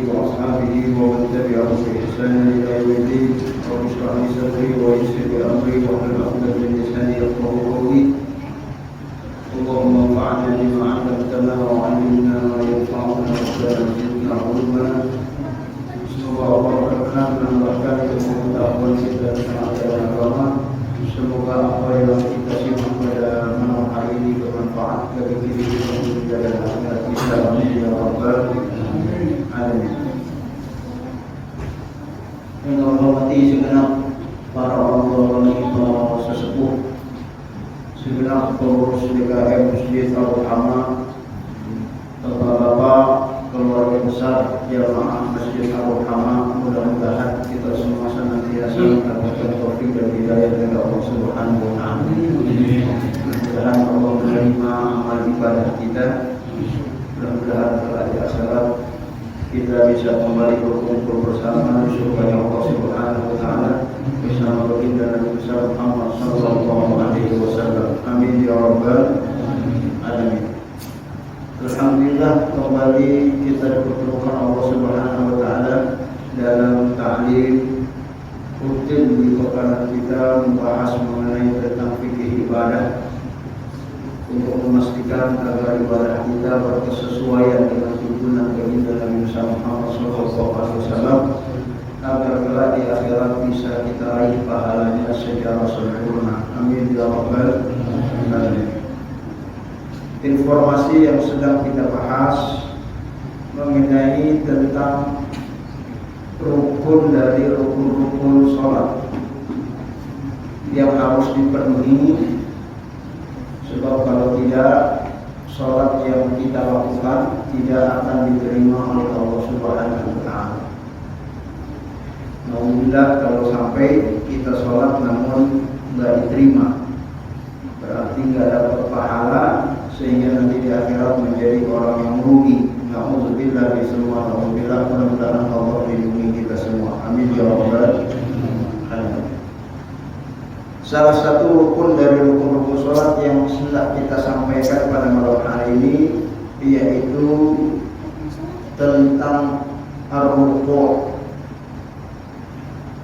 وأصحابه ومن تبعهم بإحسان إلى يوم الدين. رب اشرح لي صدري ويسر لي أمري واحلل عقدة من لساني يفقهوا قولي. اللهم انفعنا بما علمتنا وعلمنا ما ينفعنا وزدنا علما. Semoga Allah berkenan menambahkan ilmu pengetahuan kita dan ajaran agama. Semoga apa yang kita simak pada malam hari ini bermanfaat bagi diri kita dan akhirat kita. Amin ya rabbal alamin. Yang menghormati segenap para orang sesepuh, segenap pengurus DKM Masjid Al-Rahmah, bapak-bapak, keluarga besar jamaah Masjid Al-Rahmah, mudah-mudahan kita semua senantiasa mendapatkan taufik dan hidayah dari Allah Subhanahu wa taala. Mudah-mudahan Allah menerima amal ibadah kita. Mudah-mudahan setelah di akhirat kita bisa kembali berkumpul bersama surga Allah Subhanahu wa taala bersama baginda Nabi besar Muhammad sallallahu alaihi wasallam. Amin ya rabbal alamin. Alhamdulillah kembali kita dipertemukan Allah Subhanahu wa taala dalam ta'lim rutin di pekan kita membahas mengenai tentang fikih ibadah untuk memastikan agar ibadah kita berkesesuaian dengan tuntunan baginda Nabi Muhammad sallallahu alaihi wasallam agar kelak di akhirat bisa kita raih pahalanya secara sempurna. Amin ya rabbal alamin. Informasi yang sedang kita bahas mengenai tentang rukun dari rukun-rukun sholat yang harus dipenuhi, sebab kalau tidak, sholat yang kita lakukan tidak akan diterima oleh Allah Subhanahu wa taala. Alhamdulillah kalau sampai kita sholat namun tidak diterima, berarti tidak dapat pahala, sehingga nanti di akhirat menjadi orang yang merugi. Na'udzubillah semua, na'udzubillah, mudah-mudahan Allah melindungi kita semua. Amin ya rabbal alamin. Salah satu rukun dari rukun-rukun sholat yang hendak kita sampaikan pada malam hari ini yaitu tentang ar-ruku'.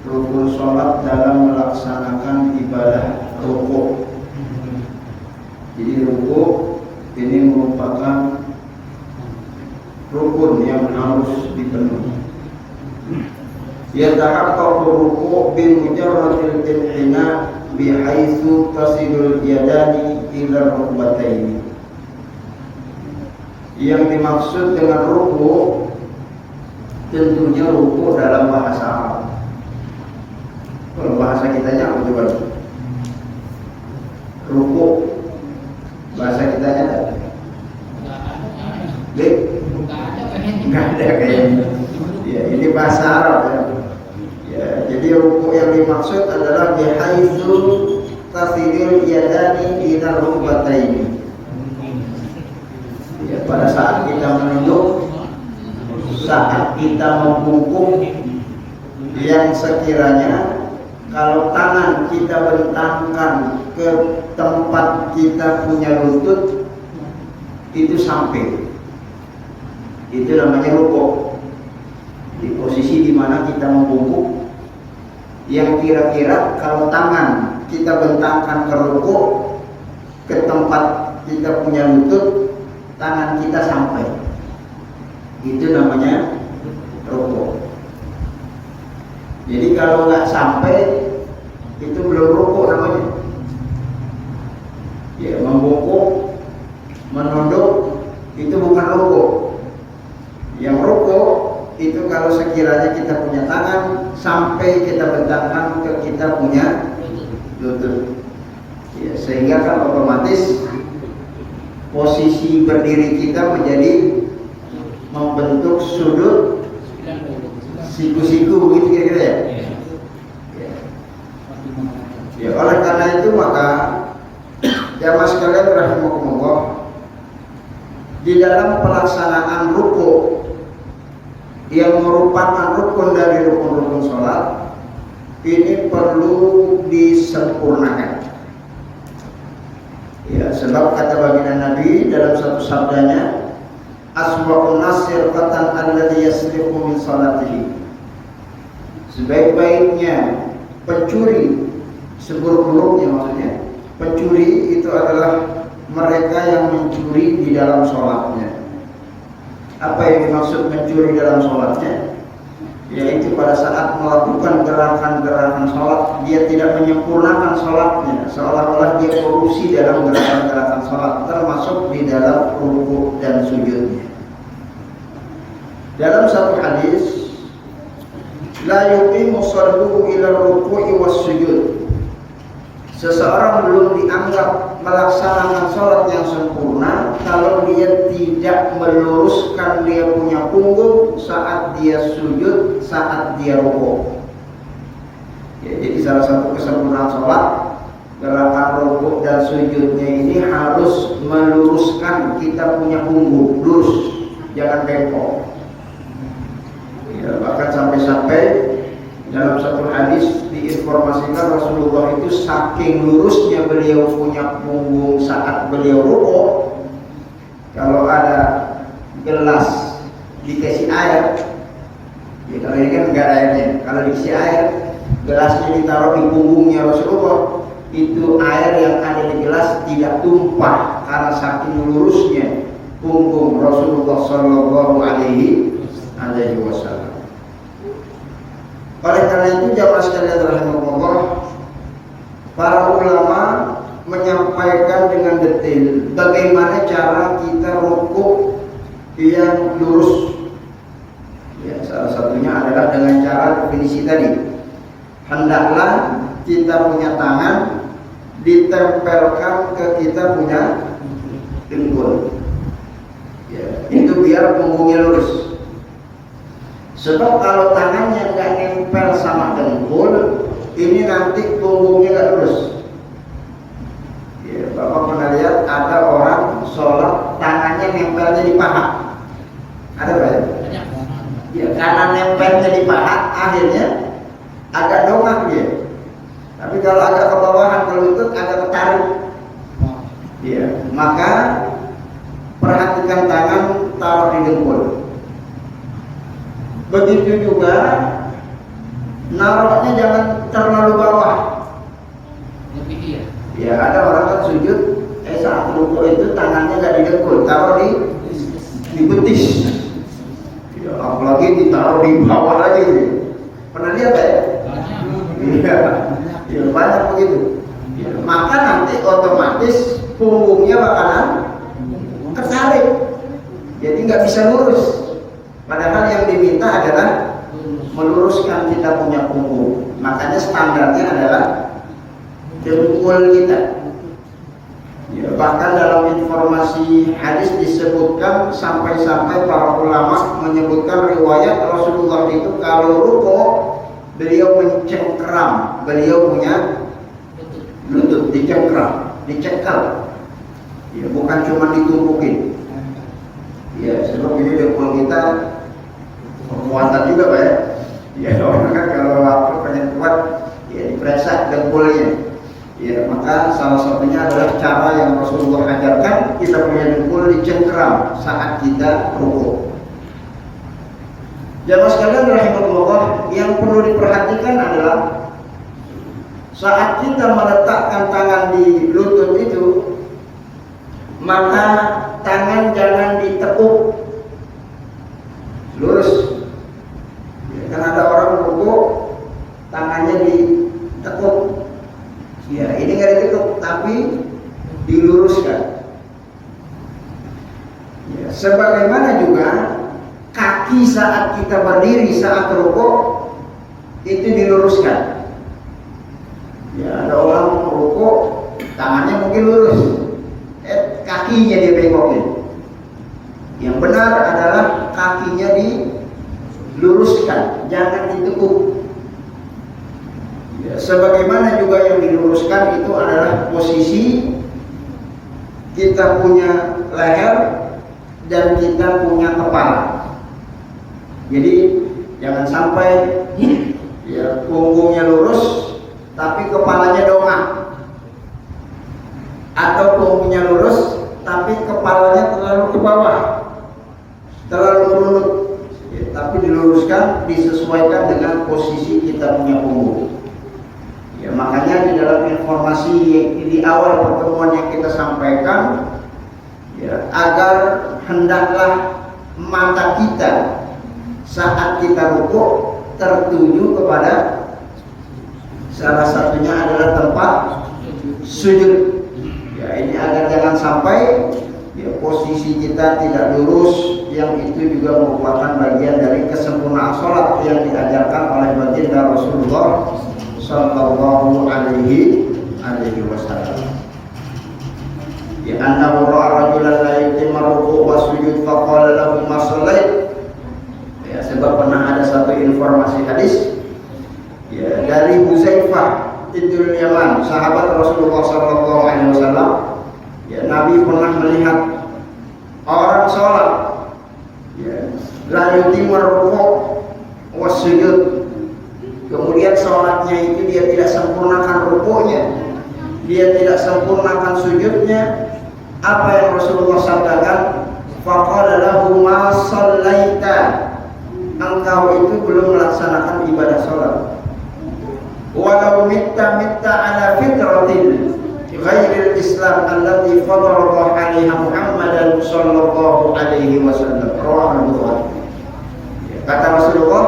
Rukun sholat dalam melaksanakan ibadah ruku'. Jadi ruku' ini merupakan rukun yang harus dipenuhi. Yatahaqqaqu ruku' bi mujarradil inhina bihaitsu tasilul yadani ila rukbataini. Yang dimaksud dengan ruku' tentunya ruku' dalam bahasa Arab. Kalau bahasa kitanya apa coba? Ruku' bahasa kitanya ada? Enggak ada kayaknya. Ya, ini bahasa Arab ya. Ya, jadi ruku' yang dimaksud adalah bihaitsu tasilul yadani ila rukbataini. Ya, pada saat kita menunduk, saat kita membungkuk, yang sekiranya kalau tangan kita bentangkan ke tempat kita punya lutut itu sampai, itu namanya rukuk. Di posisi di mana kita membungkuk, yang kira-kira kalau tangan kita bentangkan ke rukuk ke tempat kita punya lutut, tangan kita sampai, itu namanya rukuk. Jadi kalau nggak sampai itu belum rukuk namanya. Ya, membungkuk, menunduk itu bukan rukuk. Yang rukuk itu kalau sekiranya kita punya tangan sampai kita bentangkan ke kita punya lutut. Ya, sehingga kan otomatis posisi berdiri kita menjadi membentuk sudut siku-siku, begitu kira-kira ya. Ya, oleh karena itu maka jamaah sekalian rahimakumullah, di dalam pelaksanaan ruku' yang merupakan rukun dari rukun-rukun sholat ini perlu disempurnakan. Ya, sebab kata baginda Nabi dalam satu sabdanya, asma aswa'un nas sirqatan alladhi yasriqu min salatihi. Sebaik-baiknya pencuri, seburuk-buruknya maksudnya, pencuri itu adalah mereka yang mencuri di dalam sholatnya. Apa yang dimaksud mencuri dalam sholatnya? Yaitu pada saat melakukan gerakan-gerakan sholat, dia tidak menyempurnakan sholatnya, seolah-olah dia korupsi dalam gerakan-gerakan sholat, termasuk di dalam rukuk dan sujudnya. Dalam satu hadis, la yuqimu shalbuhu ila ruku'i was sujud. Seseorang belum dianggap melaksanakan sholat yang sempurna kalau dia tidak meluruskan dia punya punggung saat dia sujud, saat dia rukuk. Ya, jadi salah satu kesempurnaan sholat, gerakan rukuk dan sujudnya ini harus meluruskan kita punya punggung, lurus, jangan bengkok. Ya, bahkan sampai-sampai dalam satu hadis diinformasikan Rasulullah itu saking lurusnya beliau punya punggung saat beliau rukuk, kalau ada gelas dikasih air, ya kalau ini kan enggak ada airnya, kalau dikasih air, gelasnya ditaruh di punggungnya Rasulullah, itu air yang ada di gelas tidak tumpah karena saking lurusnya punggung Rasulullah Shallallahu Alaihi Wasallam. Oleh karena itu jamaah sekalian rahimahullah, para ulama menyampaikan dengan detail bagaimana cara kita rukuk yang lurus. Ya, salah satunya adalah dengan cara definisi tadi. Hendaklah kita punya tangan ditempelkan ke kita punya dengkul. Ya, itu biar punggungnya lurus. Sebab kalau tangannya nggak nempel sama dengkul, ini nanti punggungnya nggak lurus. Ya, Bapak pernah lihat ada orang sholat tangannya nempelnya di paha? Ada nggak ya? Ya, karena nempelnya di paha, akhirnya agak dongak dia. Tapi kalau agak ke bawahan, kalau itu agak ketarik. Ya, maka perhatikan tangan taruh di dengkul. Begitu juga naruhnya jangan terlalu bawah. Ya, ada orang kan sujud, saat rukuk itu tangannya nggak di dengkul, taruh di betis. Ya, apalagi ditaruh di bawah aja gitu. Pernah lihat ya? Iya, ya, banyak begitu. Ya, maka nanti otomatis punggungnya bakalan tertarik, jadi nggak bisa lurus. Padahal yang diminta adalah meluruskan kita punya punggung. Makanya standarnya adalah dengkul kita. Ya, bahkan dalam informasi hadis disebutkan sampai-sampai para ulama menyebutkan riwayat Rasulullah itu kalau rukuk beliau mencengkeram, beliau punya lutut dicengkeram, dicekal. Ya, bukan cuma ditumpukin. Ya, sebab ini dengkul kita kekuatan juga, Pak ya. Ya, orang kan kalau waktu pengen kuat, ya diperiksa dengkulnya. Ya, maka salah satunya adalah cara yang Rasulullah ajarkan, kita punya dengkul dicengkeram saat kita rukuk. Jamaah sekalian rahimahullah, yang perlu diperhatikan adalah saat kita meletakkan tangan di lutut itu, maka tangan jangan ditekuk, lurus. Ya, kan ada orang rukuk tangannya ditekuk. Ya, ini nggak ditekuk tapi diluruskan. Ya, sebagaimana juga kaki saat kita berdiri saat rukuk itu diluruskan. Ya, ada orang rukuk tangannya mungkin lurus, kakinya dia bengokin. Yang benar adalah kakinya diluruskan, jangan ditekuk. Ya, sebagaimana juga yang diluruskan itu adalah posisi kita punya leher dan kita punya kepala. Jadi jangan sampai ya punggungnya lurus tapi kepalanya dongak, atau punggungnya lurus tapi kepalanya terlalu ke bawah. runut, ya, tapi diluruskan, disesuaikan dengan posisi kita punya punggung. Ya, makanya di dalam informasi di awal pertemuan yang kita sampaikan, ya, agar hendaklah mata kita saat kita rukuk tertuju kepada salah satunya adalah tempat sujud. Ya, ini agar jangan sampai ya, posisi kita tidak lurus, yang itu juga merupakan bagian dari kesempurnaan sholat yang diajarkan oleh baginda Rasulullah Sallallahu Alaihi Wasallam. Ya, annahu ra'a rajulan la yutimmu ruku' wa sujud faqala lahu ma shallait. Ya, sebab pernah ada satu informasi hadis ya, dari Huzaifah Ibnul Yaman, sahabat Rasulullah Sallallahu Alaihi Wasallam. Ya, Nabi pernah melihat orang sholat, ya, la yutimmu ruku' wa sujud, kemudian sholatnya itu dia tidak sempurnakan rukuknya, dia tidak sempurnakan sujudnya. Apa yang Rasulullah sabdakan? Faqala lahu ma shallaita, engkau itu belum melaksanakan ibadah sholat. Walau mitta ala fitratin ghairil Islam allati fadarallahu alaiha Muhammadan sallallahu alaihi wasallam. Rawahu Bukhari. Kata Rasulullah,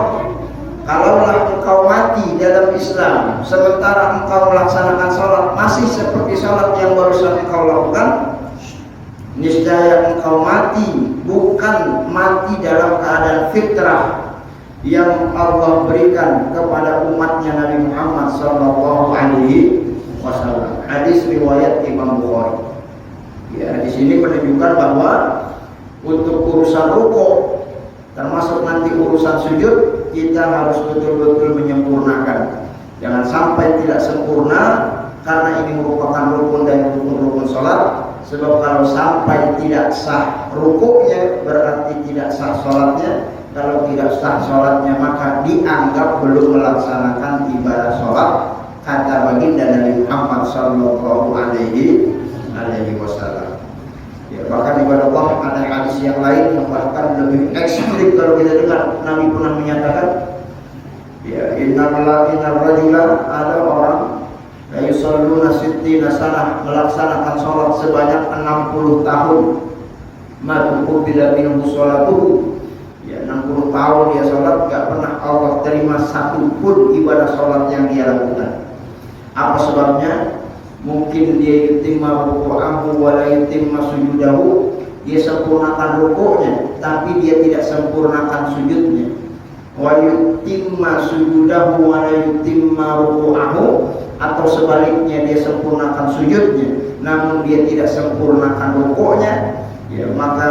kalaulah engkau mati dalam Islam sementara engkau melaksanakan sholat masih seperti sholat yang barusan engkau lakukan, niscaya engkau mati bukan mati dalam keadaan fitrah yang Allah berikan kepada umatnya Nabi Muhammad Sallallahu Alaihi Wasallam. Hadis riwayat Imam Bukhari. Ya, di sini menunjukkan bahwa untuk urusan rukuk termasuk nanti urusan sujud kita harus betul-betul menyempurnakan. Jangan sampai tidak sempurna, karena ini merupakan rukun dan rukun sholat. Sebab kalau sampai tidak sah rukuknya berarti tidak sah sholatnya. Kalau tidak sah sholatnya maka dianggap belum melaksanakan ibadah sholat, kata baginda Nabi Muhammad Sallallahu Alaihi Wasallam. Ya, bahkan ibadah Allah ada hadis yang lain yang bahkan lebih ekstrim kalau kita dengar. Nabi pernah menyatakan, ya, inna rajula, ada orang yusalluna sittina sanah, melaksanakan sholat sebanyak 60 tahun, matuku bila minum sholatuhu, ya 60 tahun dia sholat gak pernah Allah terima satu pun ibadah sholat yang dia lakukan. Apa sebabnya? Mungkin dia yutimma ruku'ahu wa la yutimma sujudahu, dia sempurnakan rukuknya tapi dia tidak sempurnakan sujudnya. Wa yutimma sujudahu wa la yutimma ruku'ahu, atau sebaliknya dia sempurnakan sujudnya namun dia tidak sempurnakan rukuknya. Ya, maka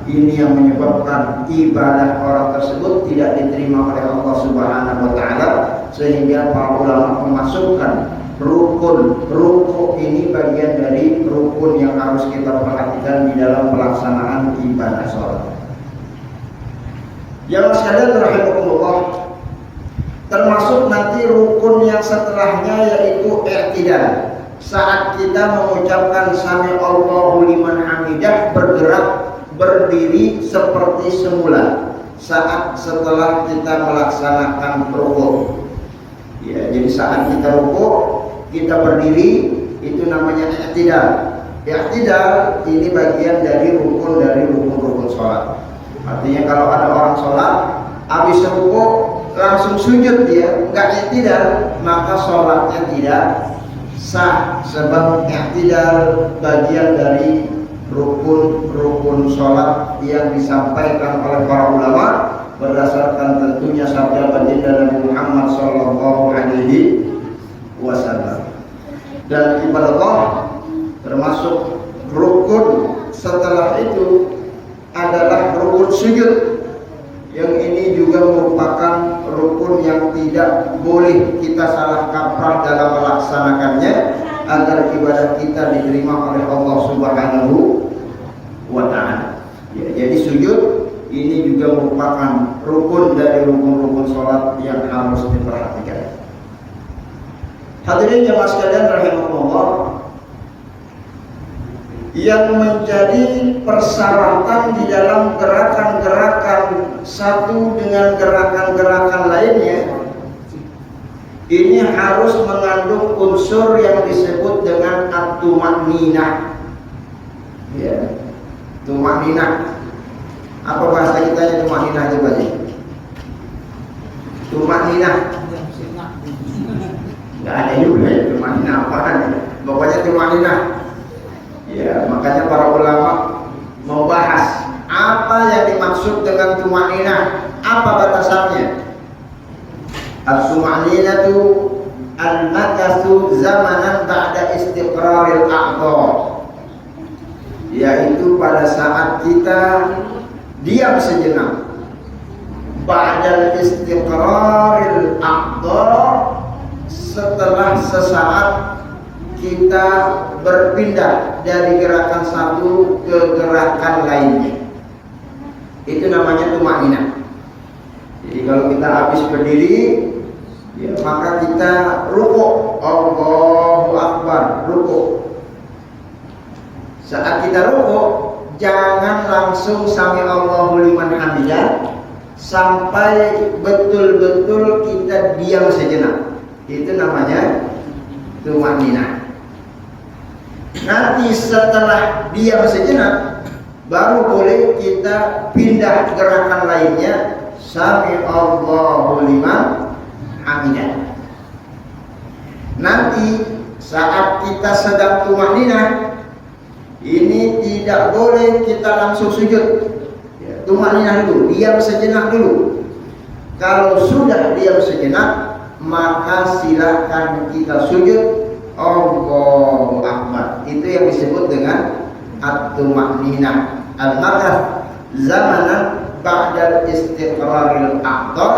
ini yang menyebabkan ibadah orang tersebut tidak diterima oleh Allah Subhanahu wa taala, sehingga para ulama memasukkan rukuk ini bagian dari rukun yang harus kita perhatikan di dalam pelaksanaan ibadah sholat. Yang sekalian rahimakumullah, termasuk nanti rukun yang setelahnya yaitu i'tidal. Saat kita mengucapkan sami Allahu liman hamidah, bergerak berdiri seperti semula saat setelah kita melaksanakan rukuk. Ya, jadi saat kita rukuk kita berdiri, itu namanya i'tidal. I'tidal ini bagian dari rukun sholat. Artinya kalau ada orang sholat habis rukuk langsung sujud, dia nggak i'tidal, maka sholatnya tidak sah. Sebab i'tidal bagian dari rukun sholat yang disampaikan oleh para ulama berdasarkan tentunya sabda baginda Nabi Muhammad Sallallahu Alaihi Wasallam. Dan ibadah Allah termasuk rukun setelah itu adalah rukun sujud, yang ini juga merupakan rukun yang tidak boleh kita salah kaprah dalam melaksanakannya agar ibadah kita diterima oleh Allah Subhanahu wa taala. Ya, jadi sujud ini juga merupakan rukun dari rukun-rukun sholat yang harus diperhatikan. Hadirin jemaah sekalian rahimakumullah, yang menjadi persyaratan di dalam gerakan-gerakan satu dengan gerakan-gerakan lainnya, ini harus mengandung unsur yang disebut dengan at-tumaninah. Ya, tumaninah. Apa bahasa kita ya tumaninah itu Pak? Tumaninah. Nggak ada juga ya tumaninah apaan? Pokoknya tumaninah. Ya, makanya para ulama membahas apa yang dimaksud dengan tumaninah, apa batasannya. At-tumaninatu al-makathu zamanan ba'da istiqraril a'dha, yaitu pada saat kita diam sejenak ba'da istiqraril a'dha, setelah sesaat kita berpindah dari gerakan satu ke gerakan lainnya. Itu namanya tumaninah. Jadi kalau kita habis berdiri, ya, maka kita rukuk, Allahu Akbar, rukuk. Saat kita rukuk, jangan langsung sami Allahu liman hamidah sampai betul-betul kita diam sejenak. Itu namanya tumaninah. Nanti setelah diam sejenak, baru boleh kita pindah gerakan lainnya, sami Allahu liman hamidah. Nanti saat kita sedang tumaninah, ini tidak boleh kita langsung sujud. Ya, tumaninah dulu, diam sejenak dulu. Kalau sudah diam sejenak, maka silakan kita sujud, Allahu Akbar. Itu yang disebut dengan at-tumaninah al-makath zamanan ba'da istiqraril a'dha,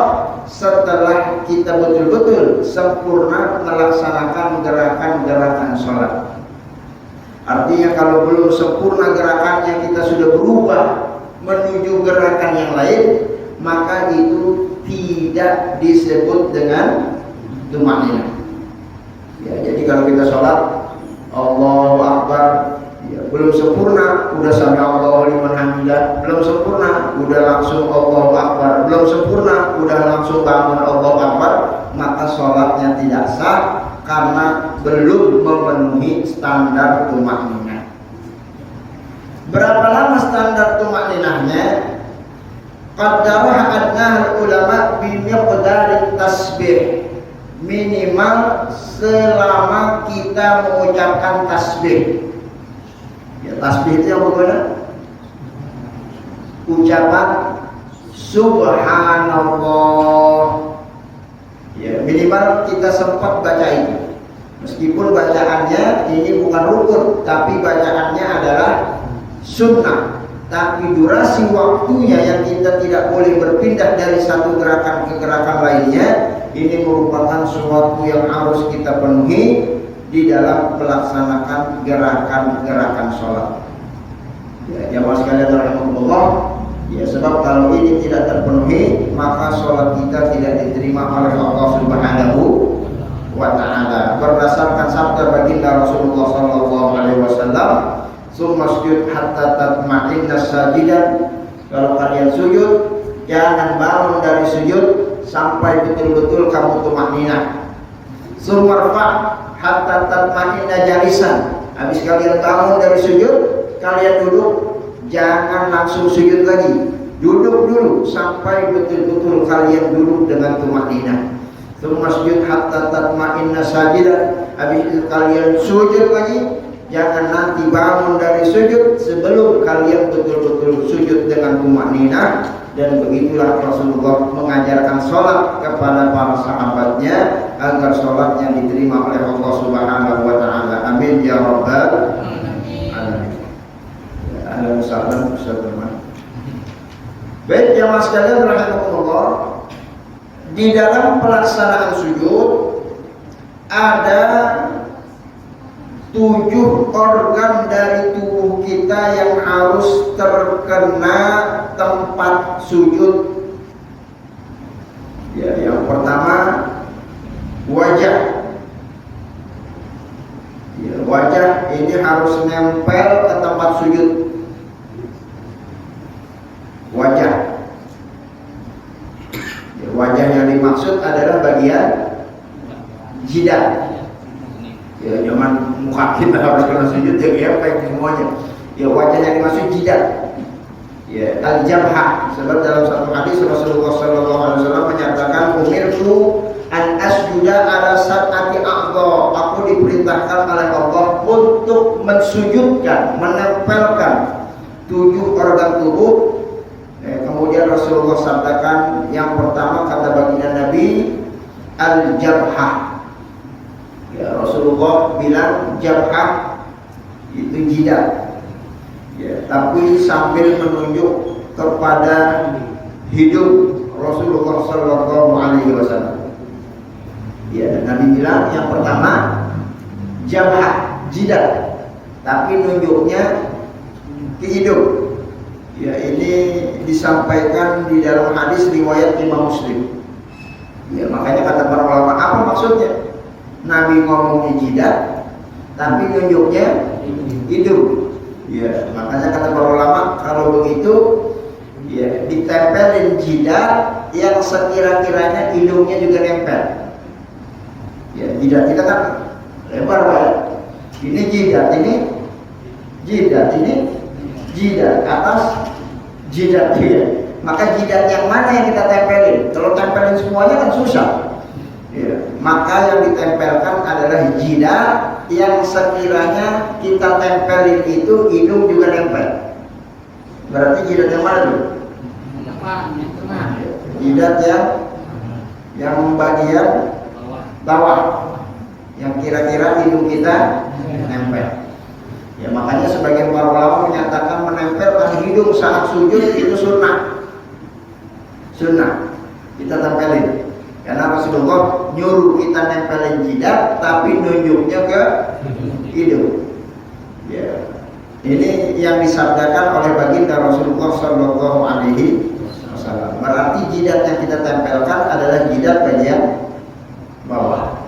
setelah kita betul-betul sempurna melaksanakan gerakan-gerakan sholat. Artinya kalau belum sempurna gerakannya, kita sudah berubah menuju gerakan yang lain, maka itu tidak disebut dengan tumaninah. Ya, jadi kalau kita sholat Allahu Akbar, ya, belum sempurna, udah sami Allahu liman hamidah, belum sempurna, udah langsung Allahu Akbar, belum sempurna, udah langsung bangun Allahu Akbar, maka sholatnya tidak sah karena belum memenuhi standar tumaninah. Berapa lama standar tumaninahnya? Qaddaraha adnahul ulama bi miqdarit tasbih, minimal selama kita mengucapkan tasbih. Ya, tasbih itu yang bagaimana? Ucapan subhanallah. Ya, minimal kita sempat baca itu. Meskipun bacaannya ini bukan rukun, tapi bacaannya adalah sunnah. Tapi durasi waktunya yang kita tidak boleh berpindah dari satu gerakan ke gerakan lainnya, ini merupakan sesuatu yang harus kita penuhi di dalam melaksanakan gerakan-gerakan sholat. Ya, jamaah sekalian rahimahullah, ya, sebab kalau ini tidak terpenuhi, maka sholat kita tidak diterima oleh Allah Subhanahu wa ta'ala. Berdasarkan sabda baginda Rasulullah sallallahu alaihi wasallam, "Summasjud hatta tatma'inna sajidan." Kalau kalian sujud, jangan bangun dari sujud sampai betul-betul kamu tumaninah. Sumarfa hatta tatma'inna jalisan. Habis kalian bangun dari sujud, kalian duduk, jangan langsung sujud lagi. Duduk dulu sampai betul-betul kalian duduk dengan tumaninah. Sumasjud hatta tatma'inna sajidan. Habis kalian sujud lagi, jangan nanti bangun dari sujud sebelum kalian betul-betul sujud dengan tumaninah. Dan begitulah Rasulullah mengajarkan sholat kepada para sahabatnya agar sholatnya diterima oleh Allah Subhanahu wa ta'ala. Amin ya rabbal alamin. Ahlan wa sahlan Ustaz Firman. Baik jamaah sekalian rahimakumullah, di dalam pelaksanaan sujud ada 7 organ dari tubuh kita yang harus terkena tempat sujud. Ya, yang pertama wajah. Ya, wajah ini harus nempel ke tempat sujud. Wajah. dimaksud adalah bagian jidat. Ya, zaman muka kita harus kena sujud ya, apa semuanya. Ya, wajah yang dimaksud jidat. Ya, al-jabhah. Sebab dalam satu hadis Rasulullah SAW menyatakan, umirtu an asjuda ala sab'ati a'dha. Aku diperintahkan oleh Allah untuk mensujudkan, menempelkan 7 organ tubuh. Kemudian Rasulullah sabdakan, yang pertama kata baginda Nabi, al-jabhah. Ya, Rasulullah bilang jabhah itu jidat. Ya, tapi sambil menunjuk kepada hidung Rasulullah Sallallahu Alaihi Wasallam. Ya, Nabi bilang yang pertama jabhah, jidat, tapi nunjuknya ke hidung. Ya, ini disampaikan di dalam hadis riwayat Imam Muslim. Ya, makanya kata para ulama, apa maksudnya? Nabi ngomongnya jidat, tapi nunjuknya hidung. Ya, makanya kata para ulama, kalau begitu ya ditempelin jidat yang sekira-kiranya hidungnya juga nempel. Ya, jidat kita kan lebar ya. Ini jidat, ini jidat, ini jidat, atas jidat dia. Maka jidat yang mana yang kita tempelin? Kalau tempelin semuanya kan susah. Ya, maka yang ditempelkan adalah jidat yang sekiranya kita tempelin itu hidung juga nempel. Berarti jidat yang mana tuh? Jidat yang bagian bawah, yang kira-kira hidung kita nempel. Ya, makanya sebagian para ulama menyatakan menempelkan hidung saat sujud itu sunnah. Sunnah kita tempelin. Karena Rasulullah nyuruh kita nempelin jidat, tapi nunjuknya ke hidung. Ya, ini yang disabdakan oleh baginda Rasulullah Sallallahu Alaihi Wasallam. Berarti jidat yang kita tempelkan adalah jidat bagian bawah.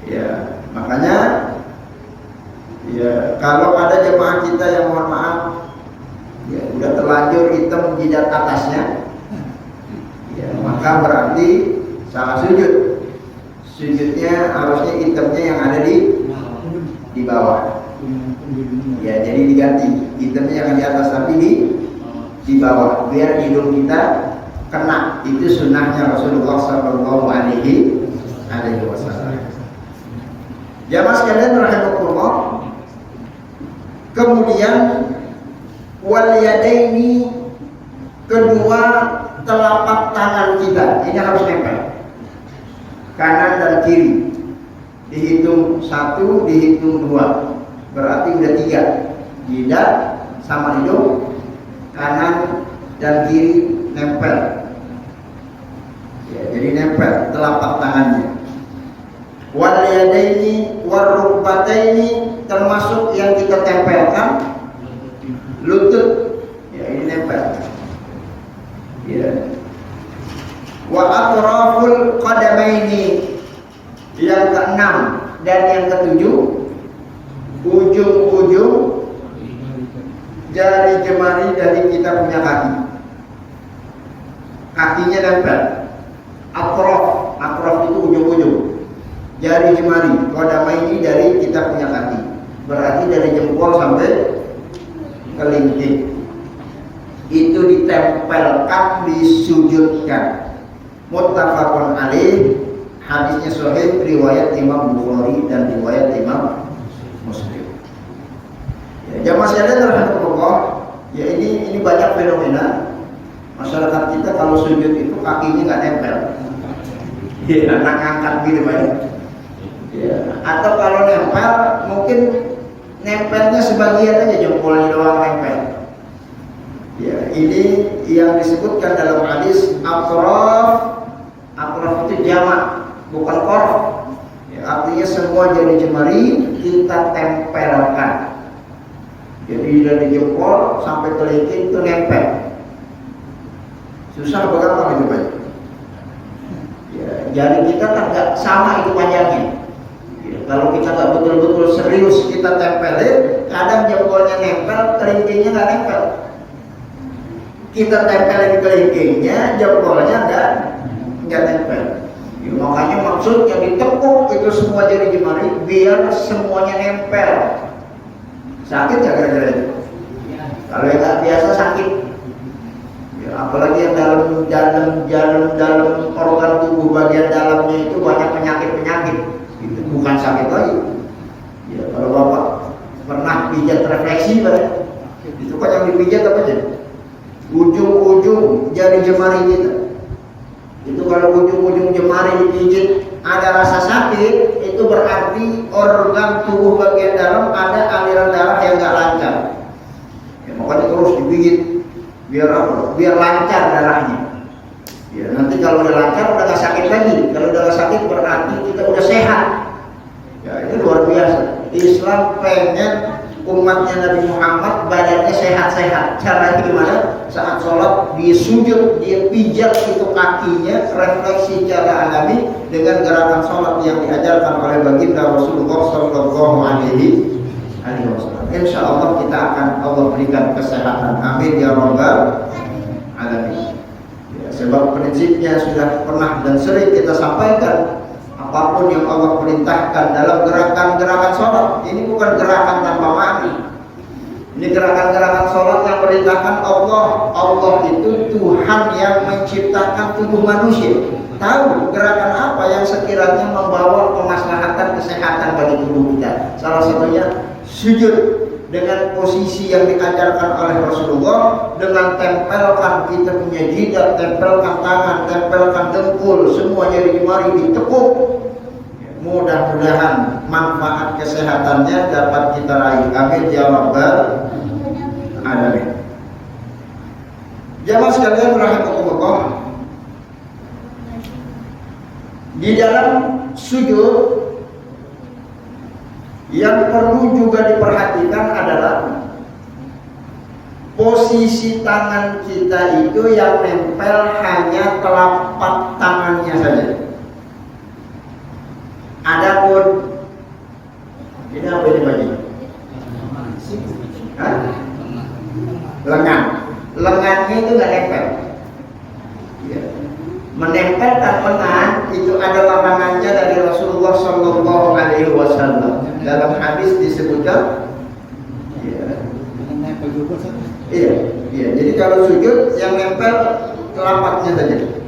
Ya, makanya ya kalau ada jemaah kita yang mohon maaf, ya udah terlanjur hitam jidat atasnya. Ya, maka berarti salah sujud. Sujudnya harusnya hitamnya yang ada di bawah. Ya, jadi diganti hitamnya yang di atas tapi di bawah biar hidung kita kena. Itu sunnahnya Rasulullah Sallallahu Alaihi Wasallam. Jamaah sekalian rahimakumullah. Kemudian wal yadaini, kedua telapak tangan kita ini harus nempel, kanan dan kiri. Dihitung 1, dihitung 2, berarti udah 3. Jidat sama hidung, kanan dan kiri nempel. Ya, jadi nempel telapak tangannya. Wal yadaini war rukbataini, termasuk yang kita tempelkan lutut. Ya, ini nempel. Ya. Wa atraful qadamaini, yang ke-6 dan yang ke-7 ujung-ujung jari jemari dari kita punya kaki. Kakinya nempel. Atraf itu ujung-ujung. Jari jemari, qadamaini dari kita punya kaki. Berarti dari jempol sampai kelingking. Itu ditempelkan, disujudkan. Muttafaqun alaih, hadisnya sahih riwayat Imam Bukhari dan riwayat Imam Muslim. Ya, jamaah sekalian rahimakumullah, ya ini banyak fenomena masyarakat kita kalau sujud itu kakinya nggak nempel. Ya, anak angkat gitu banyak. Ya, atau kalau nempel mungkin nempelnya sebagian aja, jempolnya doang nempel. Ya, ini yang disebutkan dalam hadis atraf. Atraf itu jamak, bukan qorof. Ya, artinya semua jari jemari kita tempelkan. Jadi dari jempol sampai kelingking itu nempel. Susah berapa gitu Pak? Ya, jari kita kan nggak sama itu panjangnya. Ya, kalau kita nggak betul-betul serius kita tempelin, kadang jempolnya nempel, kelingkingnya nggak nempel. Kita tempelin kelingkingnya, jempolnya nggak nempel. Ya, makanya maksudnya ditekuk itu semua jari jemari biar semuanya nempel. Sakit nggak kira-kira itu? Kalau yang nggak biasa sakit. Ya, apalagi yang dalam organ tubuh bagian dalamnya itu banyak penyakit, itu bukan sakit lagi. Ya, kalau Bapak pernah pijat refleksi, Pak, itu kan yang dipijat apa aja? Ujung-ujung jari jemari kita. Itu kalau ujung-ujung jemari dipijit ada rasa sakit, itu berarti organ tubuh bagian dalam ada aliran darah yang nggak lancar. Ya, makanya terus dipijit biar apa? Biar lancar darahnya. Ya, nanti kalau udah lancar udah nggak sakit lagi. Kalau udah nggak sakit berarti kita udah sehat. Ya, ini luar biasa. Islam pengen umatnya Nabi Muhammad badannya sehat-sehat. Caranya gimana? Saat sholat dia sujud, dia pijat itu kakinya, refleksi cara alami dengan gerakan sholat yang diajarkan oleh baginda Rasulullah Sallallahu Alaihi Wasallam. Insya Allah kita akan Allah berikan kesehatan. Amin ya Rabbal Alamin. Ya, sebab prinsipnya sudah pernah dan sering kita sampaikan. Apapun yang Allah perintahkan dalam gerakan-gerakan sholat, ini bukan gerakan tanpa makna. Ini gerakan-gerakan sholat yang perintahkan Allah. Allah itu Tuhan yang menciptakan tubuh manusia. Tahu gerakan apa yang sekiranya membawa kemaslahatan kesehatan bagi tubuh kita. Salah satunya sujud dengan posisi yang diajarkan oleh Rasulullah, dengan tempelkan kita punya jidat, tempelkan tangan, tempelkan dengkul, semuanya jari ditekuk. Mudah-mudahan manfaat kesehatannya dapat kita raih. Amin ya Rabbal Alamin. Jamaah sekalian rahimakumullah, di dalam sujud yang perlu juga diperhatikan adalah posisi tangan kita itu yang nempel hanya telapak tangannya saja. Adapun ini apa ini bagi? Lengannya itu nggak nempel. Ya. Menempelkan lengan itu ada larangannya dari Rasulullah Sallallahu Alaihi Wasallam. Dalam hadis disebutkan, iya. Jadi kalau sujud yang nempel telapaknya saja,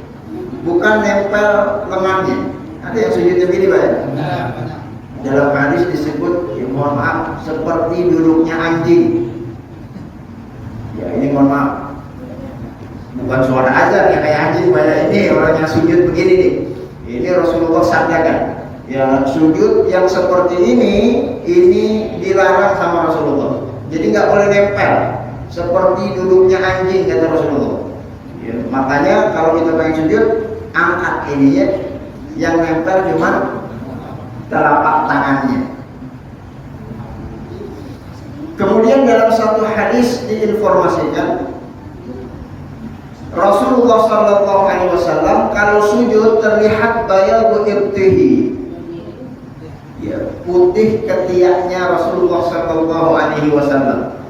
bukan nempel lengannya. Ada yang sujud begini, Pak? Dalam hadis disebut, ya mohon maaf, seperti duduknya anjing. Ya ini mohon maaf, bukan suara azan ya kayak anjing banyak ini orang yang sujud begini nih. Ini Rasulullah sabdakan, ya sujud yang seperti ini dilarang sama Rasulullah. Jadi nggak boleh nempel seperti duduknya anjing kata Rasulullah. Ya, makanya kalau kita pengen sujud, angkat ininya, yang nempel cuma telapak tangannya. Kemudian dalam satu hadis diinformasikan Rasulullah Sallallahu Alaihi Wasallam kalau sujud terlihat bayadu ibtihi, ya, putih ketiaknya Rasulullah Sallallahu Alaihi Wasallam.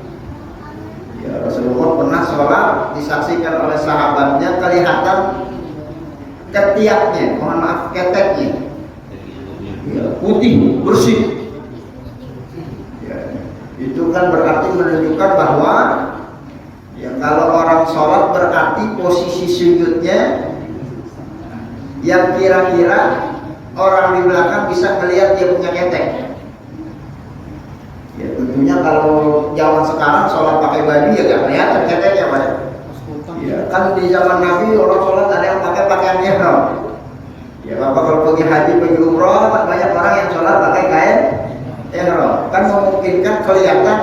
Ya, Rasulullah pernah sholat disaksikan oleh sahabatnya kelihatan ketiaknya, mohon maaf keteknya, ya, putih bersih. Ya, itu kan berarti menunjukkan bahwa ya kalau orang sholat berarti posisi sujudnya yang kira-kira orang di belakang bisa melihat dia punya ketek. Ya tentunya kalau zaman sekarang sholat pakai baju ya gak kelihatan keteknya, Pak. Ya kan di zaman Nabi orang sholat ada yang pakai pakaian ihram. Ya Bapak kalau pergi haji, pergi umroh, banyak orang yang sholat pakai kain ihram. Kan memungkinkan kelihatan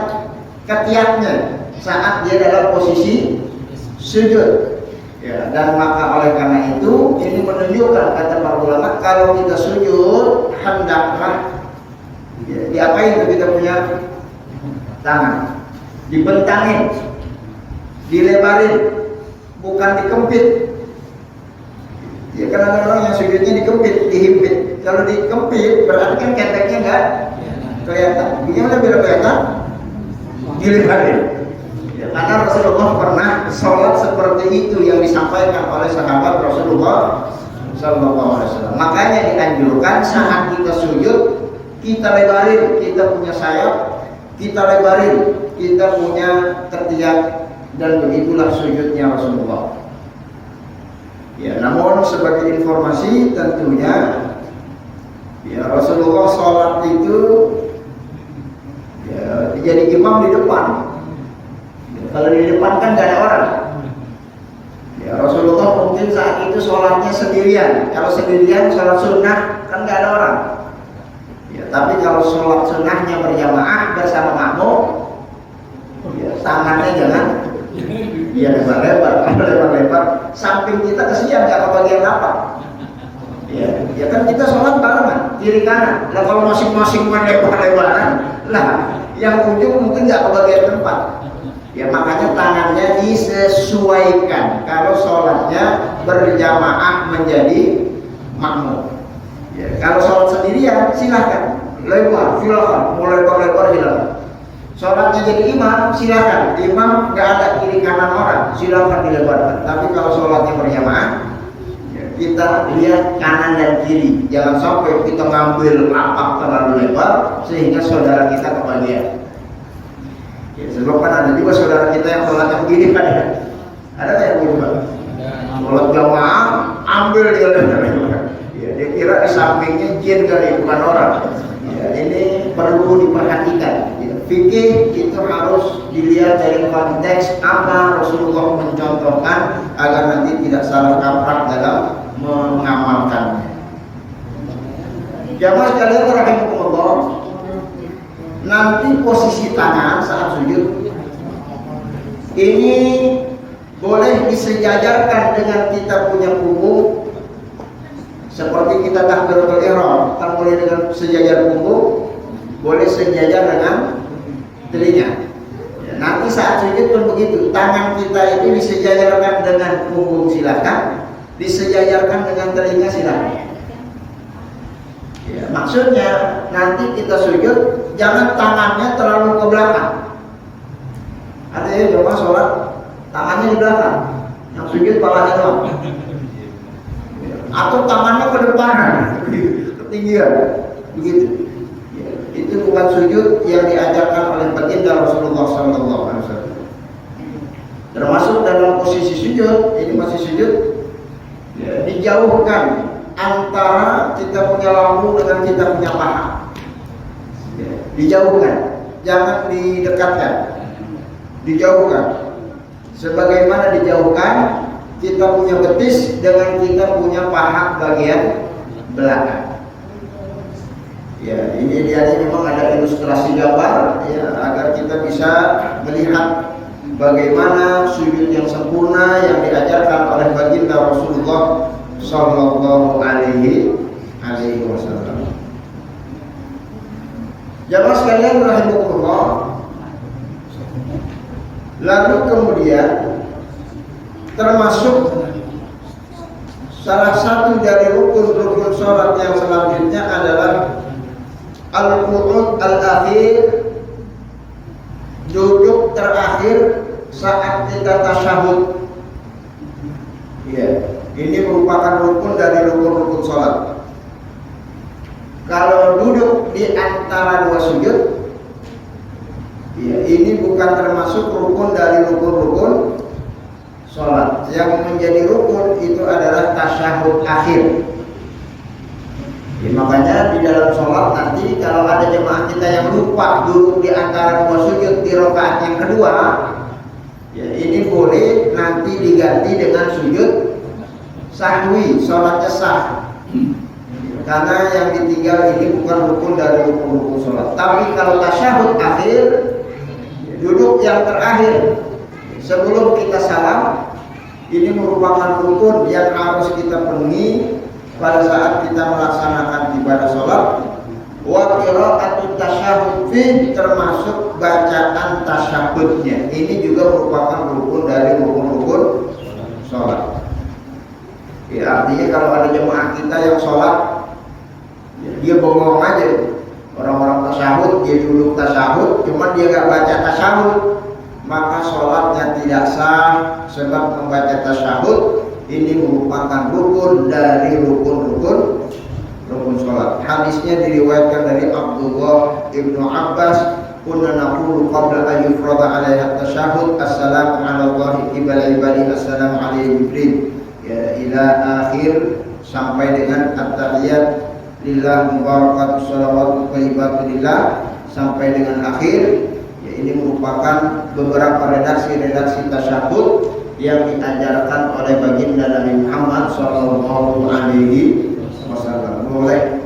ketiaknya saat dia dalam posisi sujud. Ya, dan maka oleh karena itu ini menunjukkan kata para ulama kalau kita sujud hendaklah ya, diapain itu kita punya tangan dibentangin, dilebarin, bukan dikempit. Ya karena ada orang yang sujudnya dikempit, dihimpit. Kalau dikempit berarti kan keteknya enggak kelihatan. Gimana biar kelihatan? Dilebarin. Ya, karena Rasulullah pernah sholat seperti itu yang disampaikan oleh sahabat Rasulullah Sallallahu Alaihi Wasallam. Makanya dianjurkan saat kita sujud, kita lebarin, kita punya sayap, kita lebarin, kita punya ketiak, dan begitulah sujudnya Rasulullah. Ya, namun sebagai informasi tentunya, ya Rasulullah sholat itu ya jadi imam di depan. Ya, kalau di depan kan gak ada orang. Ya, Rasulullah mungkin saat itu sholatnya sendirian. Kalau sendirian sholat sunnah kan gak ada orang. Ya, tapi kalau sholat sunnahnya berjamaah bersama makmum, ya, tangannya jangan ya lebar-lebar. Kalau lebar-lebar, samping kita kesian gak kebagian apa. Ya kan kita sholat barengan, kiri kanan. Nah kalau masing-masing lebar-lebaran, lah yang ujung mungkin gak kebagian tempat. Ya makanya tangannya disesuaikan. Kalau sholatnya berjamaah menjadi makmum. Ya, kalau sholat sendirian silahkan lebar, silakan mau lebar-lebar silakan. Sholatnya jadi imam silakan. Imam nggak ada kiri kanan orang, silakan dilebarkan. Tapi kalau sholatnya berjamaah, ya, kita lihat kanan dan kiri. Jangan sampai kita ngambil lapak terlalu lebar sehingga saudara kita kebagian. Ya, sebab kan ada juga saudara kita yang sholatnya begini kan ya? Ada nggak yang begini Pak? Sholat jamaah, ambil dia lebar-lebar. Ya, dia kira di sampingnya jin kali, bukan orang. Ya, ini perlu diperhatikan. Ya, fikih itu harus dilihat dari konteks apa Rasulullah mencontohkan agar nanti tidak salah kaprah dalam mengamalkannya. Jamaah sekalian rahimakumullah, nanti posisi tangan saat sujud ini boleh disejajarkan dengan kita punya punggung. Seperti kita takbiratul ihram, kan boleh dengan sejajar punggung, boleh sejajar dengan telinga. Ya, nanti saat sujud pun begitu, tangan kita itu disejajarkan dengan punggung silakan, disejajarkan dengan telinga silakan. Ya, maksudnya nanti kita sujud jangan tangannya terlalu ke belakang. Artinya jemaah sholat tangannya di belakang, yang sujud palanya doang. Atau tangannya ke depan, ketinggian, begitu. Ya, itu bukan sujud yang diajarkan oleh baginda Rasulullah SAW. Termasuk dalam posisi sujud, ini masih sujud, ya, dijauhkan antara kita punya lampu dengan kita punya paha. Ya, dijauhkan, jangan didekatkan, dijauhkan. Sebagaimana dijauhkan kita punya betis dengan kita punya paha bagian belakang. Ya, ini dia memang ada ilustrasi gambar ya agar kita bisa melihat bagaimana sujud yang sempurna yang diajarkan oleh baginda Rasulullah Sallallahu Alaihi Wasallam. Jamaah sekalian rahimakumullah. Lalu kemudian termasuk salah satu dari rukun-rukun sholat yang selanjutnya adalah al-qu'ud al-akhir, duduk terakhir saat kita tasyahud. Ya, ini merupakan rukun dari rukun-rukun sholat. Kalau duduk di antara dua sujud, ya, ini bukan termasuk rukun dari rukun-rukun sholat. Yang menjadi rukun itu adalah tasyahud akhir. Ya, makanya di dalam sholat nanti kalau ada jemaah kita yang lupa duduk di antara dua sujud di rakaat yang kedua, ya, ini boleh nanti diganti dengan sujud sahwi, sholatnya sah. Karena yang ditinggal ini bukan rukun dari rukun-rukun sholat. Tapi kalau tasyahud akhir, duduk yang terakhir sebelum kita salam, ini merupakan rukun yang harus kita penuhi pada saat kita melaksanakan ibadah sholat. Wa qira'atut tasyahhud fi, termasuk bacaan tasyahudnya. Ini juga merupakan rukun dari rukun-rukun sholat. Ya, artinya kalau ada jemaah kita yang sholat, ya, dia bengong aja. Orang-orang tasyahud, dia duduk tasyahud, cuman dia gak baca tasyahud, maka sholatnya tidak sah. Sebab membaca tasyahud ini merupakan rukun dari rukun sholat. Hadisnya diriwayatkan dari Abdullah ibnu Abbas, kunna naqulu qabla an yufrada alaiha at-tasyahhud, assalamu ala Allahi qibala ibadi, assalamu alaihi Jibril, ya ila akhir, sampai dengan at-tahiyat lillah mubarakatuh shalawatu thayyibatu lillah, sampai dengan akhir. Ya, ini merupakan beberapa redaksi tasyahud yang diajarkan oleh baginda Nabi Muhammad sallallahu alaihi wasallam. Boleh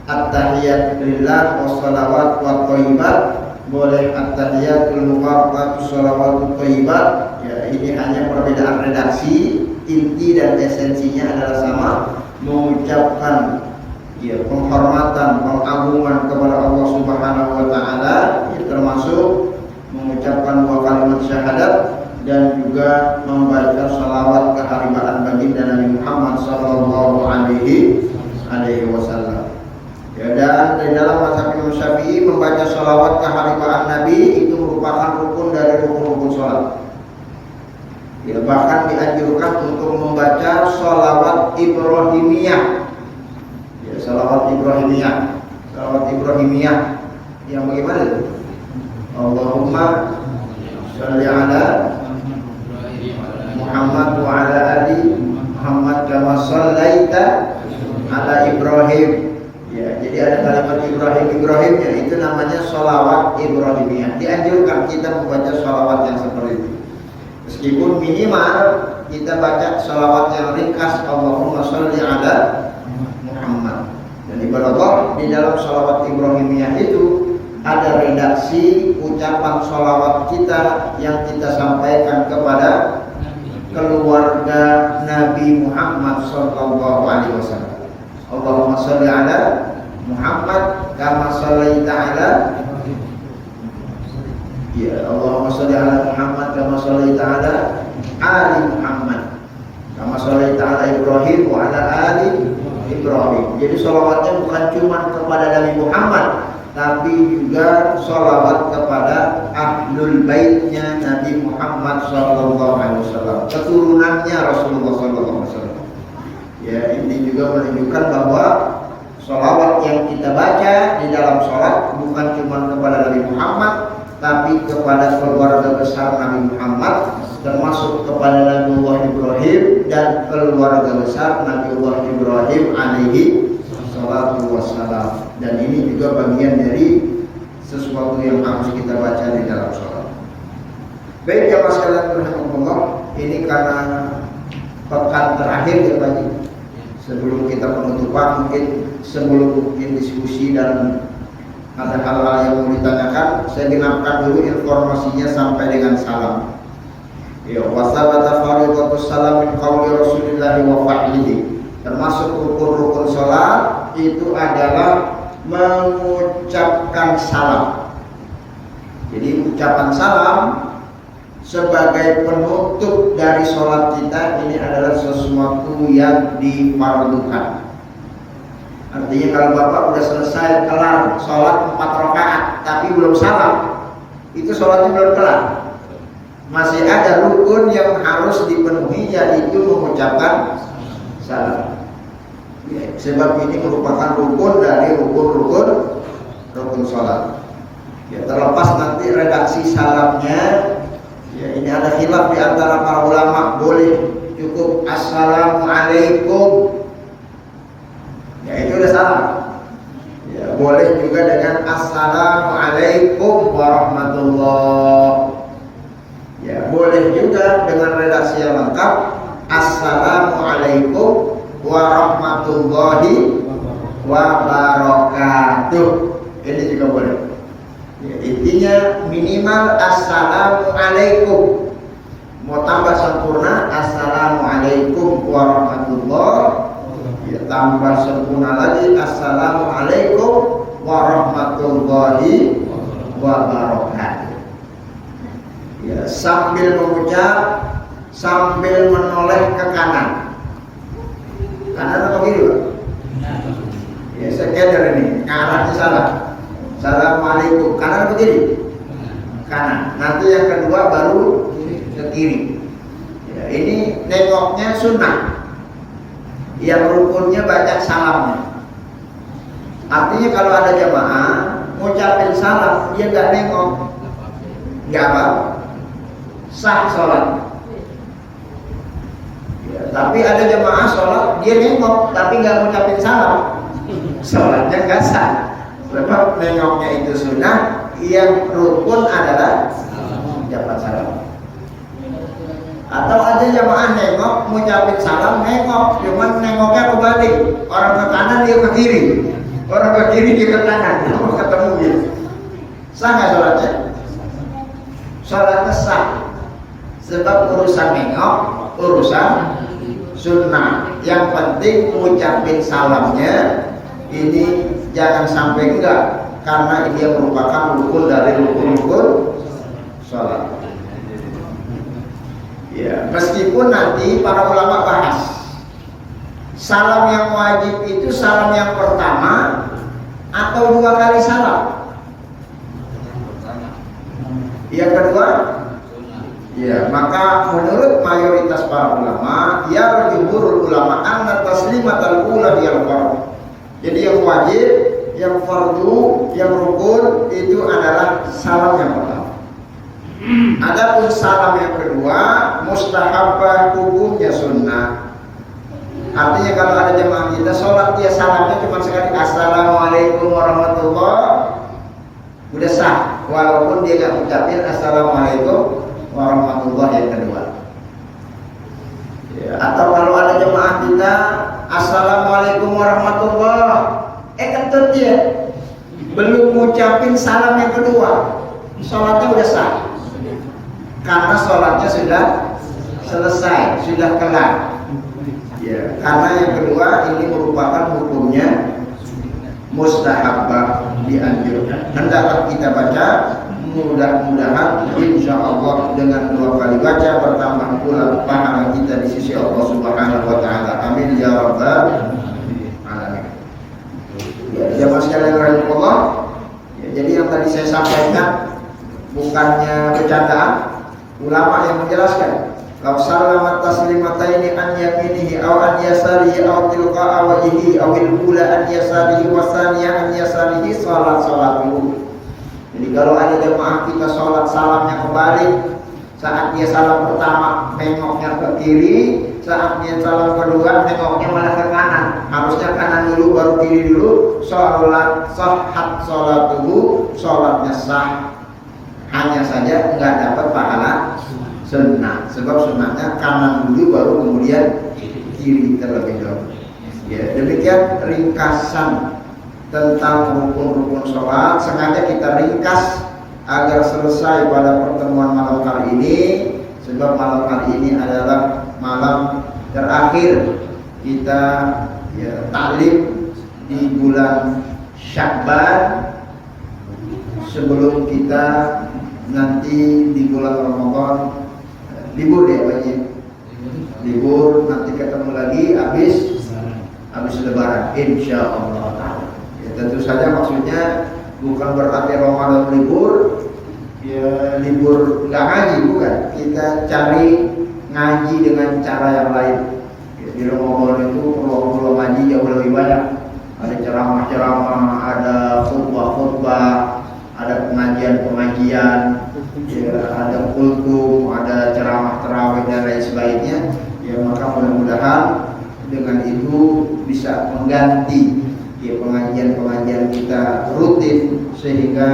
at-tahiyat lillah wassalawat wa thayyibat, boleh at-tahiyatul mubarakatuh shalawatu thayyibat. Ya, ini hanya perbedaan redaksi, inti dan esensinya adalah sama, mengucapkan ya penghormatan, pengagungan kepada Allah Subhanahu wa taala, ya, termasuk mengucapkan dua kalimat syahadat dan juga membaca salawat keharibaan baginda Nabi Muhammad sallallahu alaihi wasallam. Ya, dan di dalam mazhab Imam Syafi'i membaca salawat keharibaan Nabi itu merupakan rukun dari rukun-rukun salat. Ya, bahkan dianjurkan untuk membaca salawat Ibrahimiyah. Ya, salawat Ibrahimiyah yang bagaimana itu? Allahumma sholli ala Muhammad wa ala ali Muhammad kama shallaita ala Ibrahim. Ya, jadi ada kalimat Ibrahimnya, itu namanya sholawat Ibrahimiyah. Dianjurkan kita membaca sholawat yang seperti itu. Meskipun minimal kita baca sholawat yang ringkas, Allahumma sholli ala Muhammad. Dan ibarat Allah, di dalam sholawat Ibrahimiyah itu ada redaksi ucapan sholawat kita yang kita sampaikan kepada keluarga Nabi Muhammad sallallahu alaihi wasallam. Allahumma sholli ala Muhammad kama shallaita ala, ya Allahumma sholli ala Muhammad kama shallaita ala ali Muhammad kama shallaita ala Ibrahim wa ala ali Ibrahim. Jadi sholawatnya bukan cuma kepada Nabi Muhammad, tapi juga sholawat kepada ahlul baitnya Nabi Muhammad sallallahu alaihi wasallam, keturunannya Rasulullah sallallahu alaihi wasallam. Ya, ini juga menunjukkan bahwa sholawat yang kita baca di dalam sholat bukan cuma kepada Nabi Muhammad, tapi kepada keluarga besar Nabi Muhammad, termasuk kepada Nabiullah Ibrahim dan keluarga besar Nabiullah Ibrahim alaihi salatu wassalam. Dan ini juga bagian dari sesuatu yang harus kita baca di dalam sholat. Baik jamaah sekalian rahimakumullah, ini karena pekan terakhir ya Pak, sebelum kita penutupan, mungkin diskusi dan ada hal-hal yang mau ditanyakan, saya genapkan dulu informasinya sampai dengan salam. Ya, wasabata fardhatus salam min qauli Rasulillah wa fa'lihi. Termasuk rukun-rukun salat itu adalah mengucapkan salam. Jadi ucapan salam sebagai penutup dari sholat kita ini adalah sesuatu yang difardukan. Artinya kalau Bapak udah selesai kelar sholat 4 rakaat tapi belum salam, itu sholatnya belum kelar. Masih ada rukun yang harus dipenuhi, yaitu mengucapkan salam. Ya, sebab ini merupakan rukun dari rukun sholat. Ya, terlepas nanti redaksi salamnya, ya ini ada khilaf di antara para ulama, boleh cukup assalamualaikum, ya itu udah salam. Ya, boleh juga dengan assalamualaikum warahmatullah. Ya, boleh juga dengan redaksi yang lengkap, assalamualaikum warahmatullahi wabarakatuh. Ini juga boleh. Ya, intinya minimal assalamualaikum. Mau tambah sempurna assalamualaikum warahmatullahi, ya tambah sempurna lagi assalamualaikum warahmatullahi wabarakatuh. Ya, sambil mengucap, sambil menoleh ke kanan. Kanan atau kiri, Pak? Ya, sekadar ini, arahnya salah. Assalamualaikum, kanan atau kiri? Kanan. Nanti yang kedua baru ke kiri. Ya, ini nengoknya sunnah. Yang rukunnya baca salamnya. Artinya kalau ada jamaah ngucapin salam dia nggak nengok, nggak apa, sah sholat. Ya, tapi ada jamaah sholat dia nengok tapi nggak ngucapin salam, sholatnya nggak sah. Sebab nengoknya itu sunnah, yang rukun adalah ucapan salam. Atau ada jamaah nengok, ngucapin salam nengok, cuman nengoknya kebalik, orang ke kanan dia ke kiri, orang ke kiri dia ke kanan, ketemu gitu. Sah nggak sholatnya? Sholatnya sah. Sebab urusan nengok, urusan sunnah. Yang penting ngucapin salamnya ini jangan sampai enggak, karena dia merupakan rukun dari rukun-rukun sholat. Ya, meskipun nanti para ulama bahas salam yang wajib itu salam yang pertama atau 2 kali salam. Yang kedua, ya, maka menurut mayoritas para ulama, ya jumhurul ulama anna taslimatal ula yang fardhu. Jadi yang wajib, yang fardu, yang rukun itu adalah salam yang pertama. Adapun salam yang kedua mustahabbah, hukumnya sunnah. Artinya kalau ada jemaah kita sholat dia salamnya cuma sekali, assalamualaikum warahmatullahi, udah sah, walaupun dia nggak ucapin assalamualaikum warahmatullahi yang kedua. Ya, atau kalau ada jemaah kita assalamualaikum warahmatullahi, kentut dia belum ngucapin salam yang kedua, sholatnya udah sah. Karena sholatnya sudah selesai, sudah kelar. Ya, karena yang kedua ini merupakan hukumnya mustahabbah, dianjurkan. Hendaklah kita baca, mudah-mudahan insya Allah dengan 2 kali baca bertambah pula pahala kita di sisi Allah Subhanahu wa taala. Amin ya rabbal alamin. Ya, jamaah sekalian rahimahullah. Ya, jadi yang tadi saya sampaikan bukannya bercandaan. Ulama yang menjelaskan, "Law salamat taslimataini an yaminihi aw an yasarihi aw tilqa'a wajhihi aw al-ula an yasarihi wa thaniya an yasarihi salatuhu." Jadi kalau ada jemaah kita sholat salamnya kebalik, saat dia salam pertama nengoknya ke kiri, saat dia salam kedua nengoknya malah ke kanan. Harusnya kanan dulu baru kiri dulu. Sholat sahhat salatuhu, sholatnya sah. Hanya saja nggak dapat pahala sunnah, sebab sunnahnya kanan dulu baru kemudian kiri terlebih dahulu. Ya, demikian ringkasan tentang rukun-rukun sholat. Sengaja kita ringkas agar selesai pada pertemuan malam kali ini, sebab malam kali ini adalah malam terakhir kita ya, taklim di bulan Sya'ban, sebelum kita nanti di bulan Ramadan libur ya Pak Haji, libur, nanti ketemu lagi habis lebaran insya Allah. Ya, tentu saja maksudnya bukan berarti Ramadan libur, ya libur nggak ngaji, bukan. Kita cari ngaji dengan cara yang lain. Ya, di Ramadan itu peluang ngaji jauh lebih banyak. Ada ceramah-ceramah, ada khutbah-khutbah, ada pengajian-pengajian, ya, ada kultum, ada ceramah tarawih dan lain sebagainya. Ya, maka mudah-mudahan dengan itu bisa mengganti ya, pengajian-pengajian kita rutin, sehingga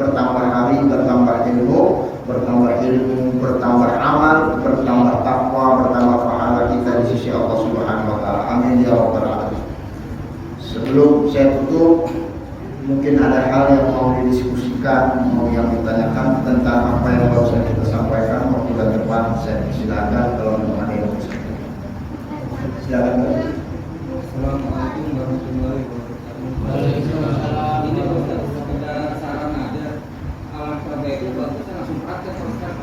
bertambah hari, bertambah ilmu, bertambah amal, bertambah takwa, bertambah pahala kita di sisi Allah Subhanahu wa taala. Amin ya rabbal alamin. Sebelum saya tutup, mungkin ada hal yang mau didiskusikan, mau yang ditanyakan tentang apa yang baru kita sampaikan. Waktu dan depan saya silakan kalau teman-teman yang mau silakan. Assalamualaikum warahmatullahi wabarakatuh. Ini ada saran ada alat pada itu bagusnya langsung praktek Ustaz.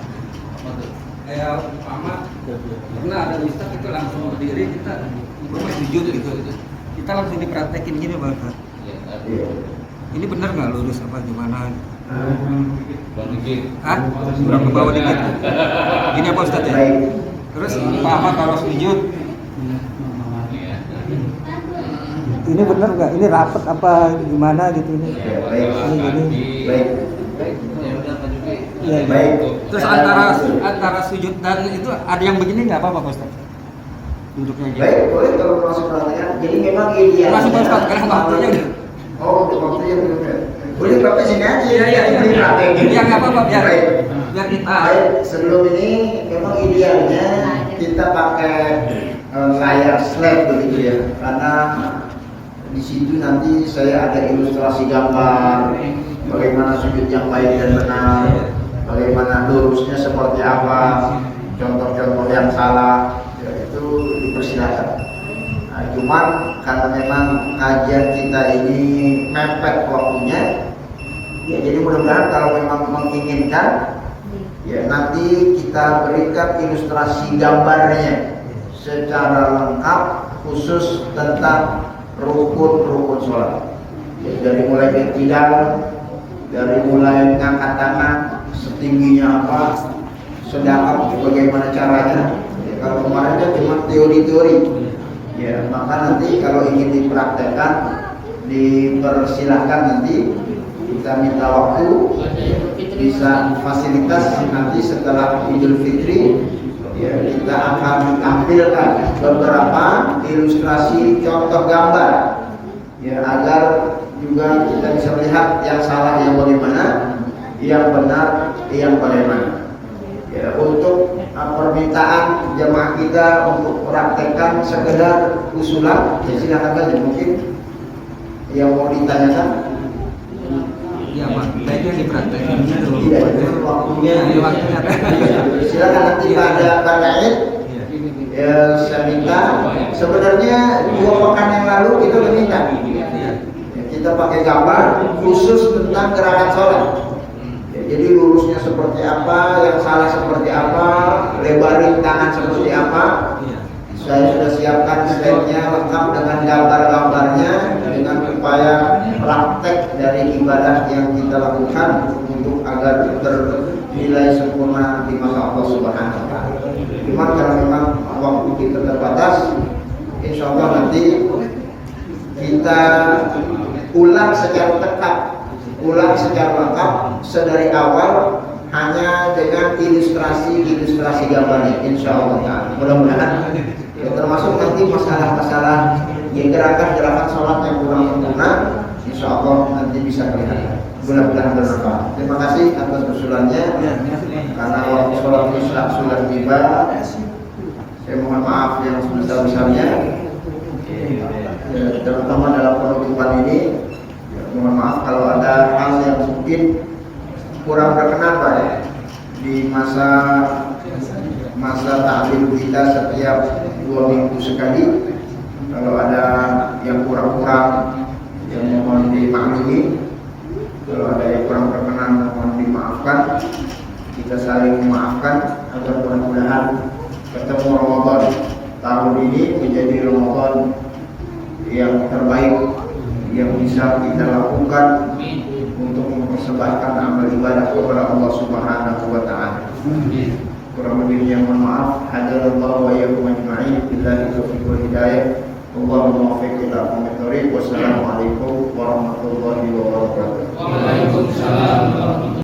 Kayak umpama pernah ada Ustaz itu langsung berdiri kita sujud gitu. Kita langsung dipraktekin gini Pak. Iya. Ini benar nggak lurus apa gimana? Hah? Kurang ke bawah dikit. Gini apa Ustaz ya? Baik. Terus apa kalau sujud? Ini benar nggak? Ini rapet apa gimana gitu ini? Ya, baik. Ini. Baik. Ya, Baik. Terus antara sujud dan itu ada yang begini nggak apa-apa Pak Ustaz? Duduknya aja. Baik, boleh kalau masuk perhatian. Jadi memang idealnya. Masuk Pak Ustaz, karena waktunya udah. Oh, waktunya belum ya. Boleh Bapak sini aja. Iya. Beri praktek. Iya nggak apa-apa biar Baik. kita. Baik, sebelum ini memang idealnya kita pakai layar slide begitu ya, karena di situ nanti saya ada ilustrasi gambar bagaimana sujud yang baik dan benar, bagaimana lurusnya seperti apa, contoh-contoh yang salah, ya, itu dipersilakan. Nah, cuman karena memang kajian kita ini mepet waktunya, ya jadi mudah-mudahan kalau memang menginginkan, ya nanti kita berikan ilustrasi gambarnya secara lengkap khusus tentang rukun-rukun sholat. Ya, dari mulai bertidal, dari mulai ngangkat tangan setingginya apa, sedangkan bagaimana caranya. Ya, kalau kemarin kan cuma teori-teori. Ya, maka nanti kalau ingin dipraktekkan, dipersilahkan nanti kita minta waktu, bisa fasilitas nanti setelah Idul Fitri. Ya, kita akan tampilkan beberapa ilustrasi contoh gambar, ya agar juga kita bisa melihat yang salah yang bagaimana, yang benar yang bagaimana. Ya, untuk permintaan jemaah kita untuk praktekkan sekedar usulan, ya silakan saja mungkin yang mau ditanyakan. Iya Pak, baiknya dipraktekkan gitu. Iya, itu waktunya. Iya, waktunya. Silakan nanti pada Eid. Ya, saya minta. Sebenarnya 2 pekan yang lalu kita udah minta. Ya, kita pakai gambar khusus tentang gerakan sholat. Ya, jadi lurusnya seperti apa, yang salah seperti apa, lebarin tangan seperti apa. Saya sudah siapkan slide-nya lengkap dengan gambar-gambarnya, dengan upaya praktek dari ibadah yang kita lakukan untuk agar bernilai sempurna di masa Allah Subhanahu wa Ta'ala. Cuma kalau memang waktu kita terbatas, insya Allah nanti kita ulang secara lengkap sedari awal, hanya dengan ilustrasi gambarnya, insya Allah. Mudah-mudahan. Ya, termasuk nanti masalah-masalah yang gerakan sholat yang kurang sempurna, insya Allah nanti bisa kelihatan. Mudah-mudahan bermanfaat. Terima kasih atas usulannya. Karena waktu sholat isya sudah tiba, saya mohon maaf yang sebesar-besarnya, terutama dalam penutupan ini. Mohon maaf kalau ada hal yang mungkin kurang berkenan Pak ya, di masa taklim kita setiap 2 minggu sekali. Kalau ada yang kurang-kurang, yang mohon dimaklumi. Kalau ada yang kurang berkenan, mohon dimaafkan. Kita saling memaafkan agar mudah-mudahan ketemu Ramadan tahun ini menjadi Ramadan yang terbaik yang bisa kita lakukan untuk mempersembahkan amal ibadah kepada Allah Subhanahu wa Ta'ala. Kurang lebihnya mohon maaf. Hadarallahu wa iyyakum ajma'in. Billahi taufiq wal hidayah. Allahumma waffiq ila aqwamit thoriq. Wassalamualaikum warahmatullahi wabarakatuh. Waalaikumsalam.